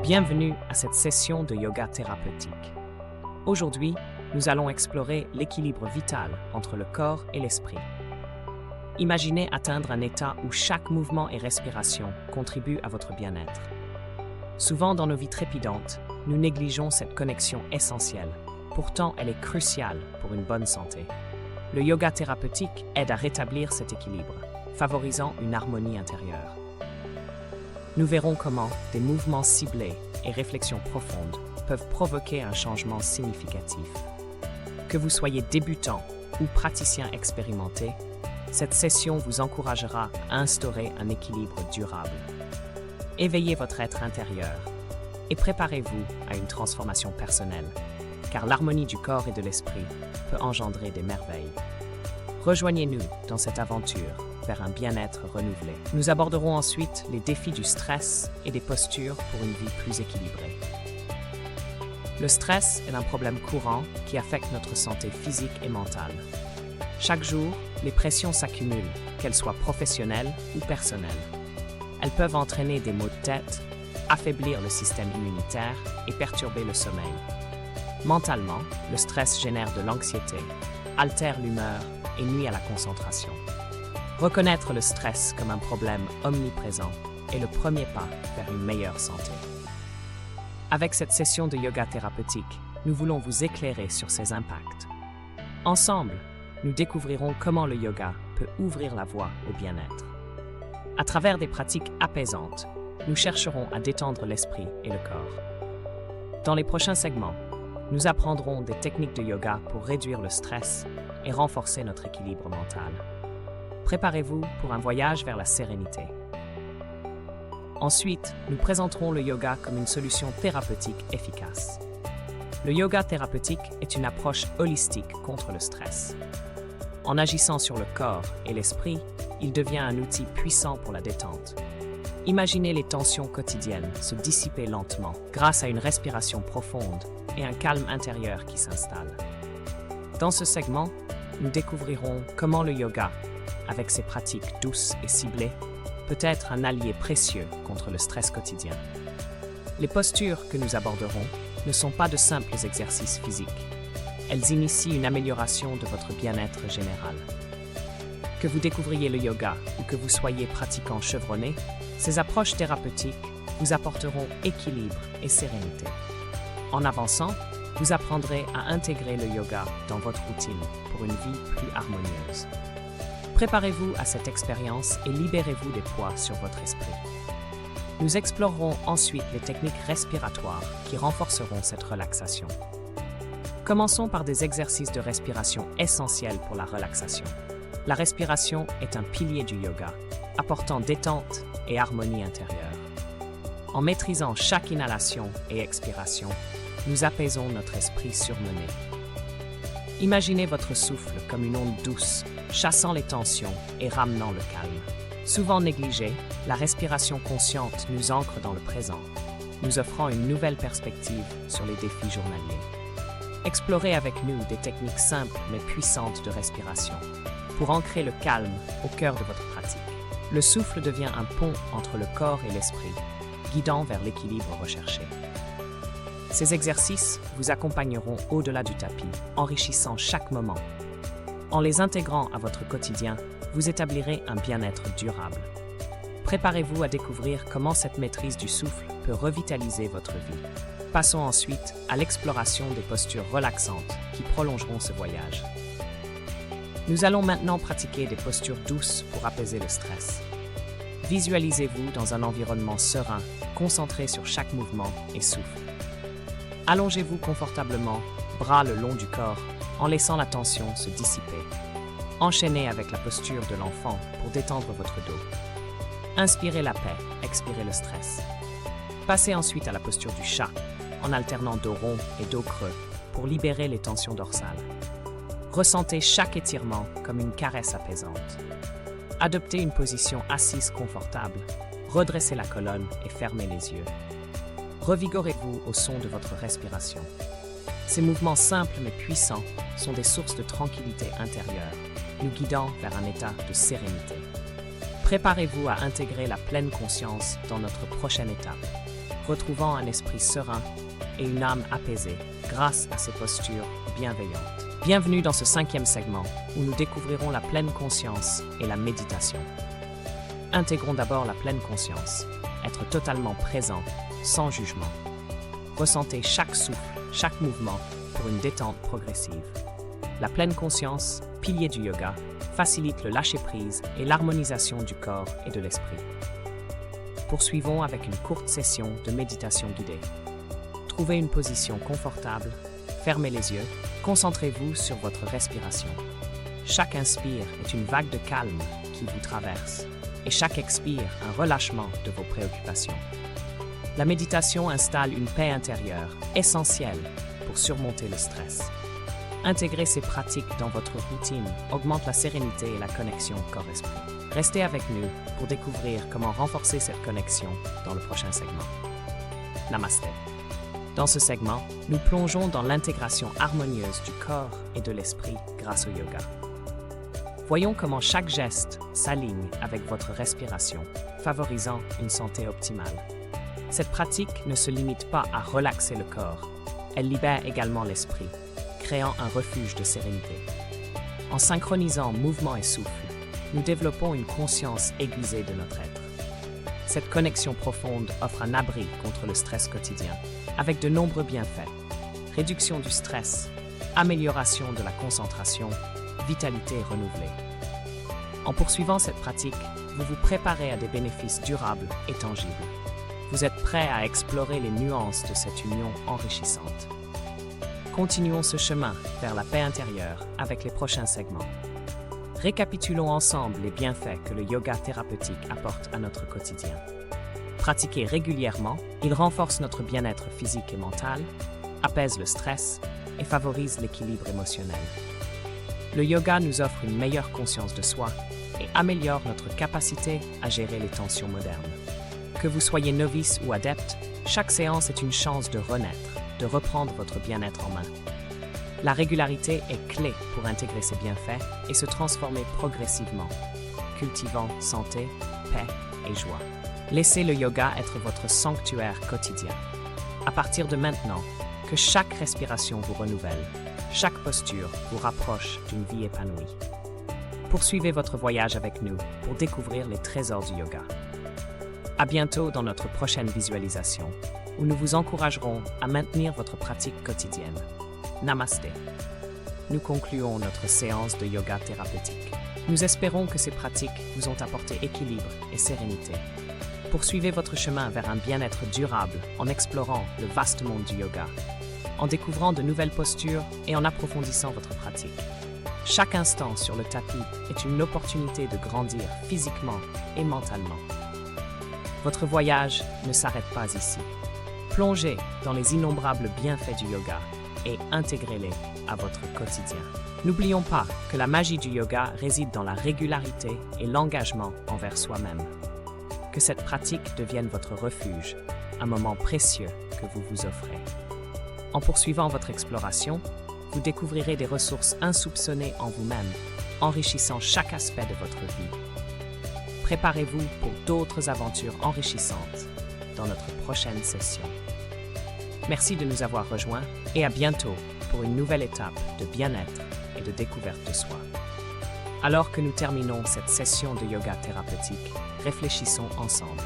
Bienvenue à cette session de yoga thérapeutique. Aujourd'hui, nous allons explorer l'équilibre vital entre le corps et l'esprit. Imaginez atteindre un état où chaque mouvement et respiration contribuent à votre bien-être. Souvent dans nos vies trépidantes, nous négligeons cette connexion essentielle. Pourtant, elle est cruciale pour une bonne santé. Le yoga thérapeutique aide à rétablir cet équilibre, favorisant une harmonie intérieure. Nous verrons comment des mouvements ciblés et réflexions profondes peuvent provoquer un changement significatif. Que vous soyez débutant ou praticien expérimenté, cette session vous encouragera à instaurer un équilibre durable. Éveillez votre être intérieur et préparez-vous à une transformation personnelle, car l'harmonie du corps et de l'esprit peut engendrer des merveilles. Rejoignez-nous dans cette aventure vers un bien-être renouvelé. Nous aborderons ensuite les défis du stress et des postures pour une vie plus équilibrée. Le stress est un problème courant qui affecte notre santé physique et mentale. Chaque jour, les pressions s'accumulent, qu'elles soient professionnelles ou personnelles. Elles peuvent entraîner des maux de tête, affaiblir le système immunitaire et perturber le sommeil. Mentalement, le stress génère de l'anxiété, altère l'humeur et nuit à la concentration. Reconnaître le stress comme un problème omniprésent est le premier pas vers une meilleure santé. Avec cette session de yoga thérapeutique, nous voulons vous éclairer sur ses impacts. Ensemble, nous découvrirons comment le yoga peut ouvrir la voie au bien-être. À travers des pratiques apaisantes, nous chercherons à détendre l'esprit et le corps. Dans les prochains segments, nous apprendrons des techniques de yoga pour réduire le stress et renforcer notre équilibre mental. Préparez-vous pour un voyage vers la sérénité. Ensuite, nous présenterons le yoga comme une solution thérapeutique efficace. Le yoga thérapeutique est une approche holistique contre le stress. En agissant sur le corps et l'esprit, il devient un outil puissant pour la détente. Imaginez les tensions quotidiennes se dissiper lentement grâce à une respiration profonde et un calme intérieur qui s'installe. Dans ce segment, nous découvrirons comment le yoga, avec ses pratiques douces et ciblées, peut être un allié précieux contre le stress quotidien. Les postures que nous aborderons ne sont pas de simples exercices physiques. Elles initient une amélioration de votre bien-être général. Que vous découvriez le yoga ou que vous soyez pratiquant chevronné, ces approches thérapeutiques vous apporteront équilibre et sérénité. En avançant, vous apprendrez à intégrer le yoga dans votre routine pour une vie plus harmonieuse. Préparez-vous à cette expérience et libérez-vous des poids sur votre esprit. Nous explorerons ensuite les techniques respiratoires qui renforceront cette relaxation. Commençons par des exercices de respiration essentiels pour la relaxation. La respiration est un pilier du yoga, apportant détente et harmonie intérieure. En maîtrisant chaque inhalation et expiration, nous apaisons notre esprit surmené. Imaginez votre souffle comme une onde douce, chassant les tensions et ramenant le calme. Souvent négligée, la respiration consciente nous ancre dans le présent, nous offrant une nouvelle perspective sur les défis journaliers. Explorez avec nous des techniques simples mais puissantes de respiration pour ancrer le calme au cœur de votre pratique. Le souffle devient un pont entre le corps et l'esprit, guidant vers l'équilibre recherché. Ces exercices vous accompagneront au-delà du tapis, enrichissant chaque moment. En les intégrant à votre quotidien, vous établirez un bien-être durable. Préparez-vous à découvrir comment cette maîtrise du souffle peut revitaliser votre vie. Passons ensuite à l'exploration des postures relaxantes qui prolongeront ce voyage. Nous allons maintenant pratiquer des postures douces pour apaiser le stress. Visualisez-vous dans un environnement serein, concentré sur chaque mouvement et souffle. Allongez-vous confortablement, bras le long du corps, en laissant la tension se dissiper. Enchaînez avec la posture de l'enfant pour détendre votre dos. Inspirez la paix, expirez le stress. Passez ensuite à la posture du chat, en alternant dos rond et dos creux pour libérer les tensions dorsales. Ressentez chaque étirement comme une caresse apaisante. Adoptez une position assise confortable, redressez la colonne et fermez les yeux. Revigorez-vous au son de votre respiration. Ces mouvements simples mais puissants sont des sources de tranquillité intérieure, nous guidant vers un état de sérénité. Préparez-vous à intégrer la pleine conscience dans notre prochaine étape. retrouvant un esprit serein et une âme apaisée grâce à ces postures bienveillantes. Bienvenue dans ce 5e segment où nous découvrirons la pleine conscience et la méditation. Intégrons d'abord la pleine conscience, être totalement présent, sans jugement. Ressentez chaque souffle, chaque mouvement pour une détente progressive. La pleine conscience, pilier du yoga, facilite le lâcher-prise et l'harmonisation du corps et de l'esprit. Poursuivons avec une courte session de méditation guidée. Trouvez une position confortable, fermez les yeux, concentrez-vous sur votre respiration. Chaque inspire est une vague de calme qui vous traverse, et chaque expire un relâchement de vos préoccupations. La méditation installe une paix intérieure, essentielle pour surmonter le stress. Intégrer ces pratiques dans votre routine augmente la sérénité et la connexion corps-esprit. Restez avec nous pour découvrir comment renforcer cette connexion dans le prochain segment. Namasté. Dans ce segment, nous plongeons dans l'intégration harmonieuse du corps et de l'esprit grâce au yoga. Voyons comment chaque geste s'aligne avec votre respiration, favorisant une santé optimale. Cette pratique ne se limite pas à relaxer le corps, elle libère également l'esprit, créant un refuge de sérénité. En synchronisant mouvement et souffle, nous développons une conscience aiguisée de notre être. Cette connexion profonde offre un abri contre le stress quotidien, avec de nombreux bienfaits. Réduction du stress, amélioration de la concentration, vitalité renouvelée. En poursuivant cette pratique, vous vous préparez à des bénéfices durables et tangibles. Vous êtes prêt à explorer les nuances de cette union enrichissante. Continuons ce chemin vers la paix intérieure avec les prochains segments. Récapitulons ensemble les bienfaits que le yoga thérapeutique apporte à notre quotidien. Pratiqué régulièrement, il renforce notre bien-être physique et mental, apaise le stress et favorise l'équilibre émotionnel. Le yoga nous offre une meilleure conscience de soi et améliore notre capacité à gérer les tensions modernes. Que vous soyez novice ou adepte, chaque séance est une chance de renaître, de reprendre votre bien-être en main. La régularité est clé pour intégrer ces bienfaits et se transformer progressivement, cultivant santé, paix et joie. Laissez le yoga être votre sanctuaire quotidien. À partir de maintenant, que chaque respiration vous renouvelle, chaque posture vous rapproche d'une vie épanouie. Poursuivez votre voyage avec nous pour découvrir les trésors du yoga. À bientôt dans notre prochaine visualisation, où nous vous encouragerons à maintenir votre pratique quotidienne. Namasté. Nous concluons notre séance de yoga thérapeutique. Nous espérons que ces pratiques vous ont apporté équilibre et sérénité. Poursuivez votre chemin vers un bien-être durable en explorant le vaste monde du yoga, en découvrant de nouvelles postures et en approfondissant votre pratique. Chaque instant sur le tapis est une opportunité de grandir physiquement et mentalement. Votre voyage ne s'arrête pas ici. Plongez dans les innombrables bienfaits du yoga et intégrez-les à votre quotidien. N'oublions pas que la magie du yoga réside dans la régularité et l'engagement envers soi-même. Que cette pratique devienne votre refuge, un moment précieux que vous vous offrez. En poursuivant votre exploration, vous découvrirez des ressources insoupçonnées en vous-même, enrichissant chaque aspect de votre vie. Préparez-vous pour d'autres aventures enrichissantes dans notre prochaine session. Merci de nous avoir rejoints et à bientôt pour une nouvelle étape de bien-être et de découverte de soi. Alors que nous terminons cette session de yoga thérapeutique, réfléchissons ensemble.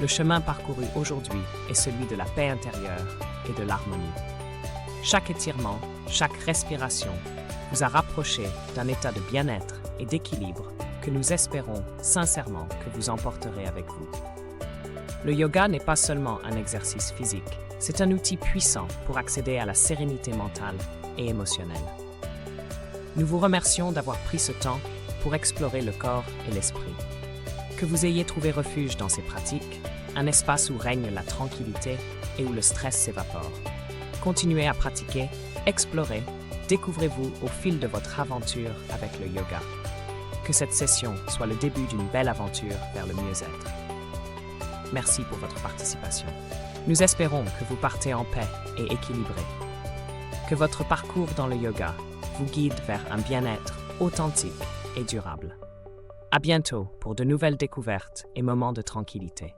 Le chemin parcouru aujourd'hui est celui de la paix intérieure et de l'harmonie. Chaque étirement, chaque respiration vous a rapproché d'un état de bien-être et d'équilibre que nous espérons sincèrement que vous emporterez avec vous. Le yoga n'est pas seulement un exercice physique, c'est un outil puissant pour accéder à la sérénité mentale et émotionnelle. Nous vous remercions d'avoir pris ce temps pour explorer le corps et l'esprit. Que vous ayez trouvé refuge dans ces pratiques, un espace où règne la tranquillité et où le stress s'évapore. Continuez à pratiquer, explorez, découvrez-vous au fil de votre aventure avec le yoga. Que cette session soit le début d'une belle aventure vers le mieux-être. Merci pour votre participation. Nous espérons que vous partez en paix et équilibré. Que votre parcours dans le yoga vous guide vers un bien-être authentique et durable. À bientôt pour de nouvelles découvertes et moments de tranquillité.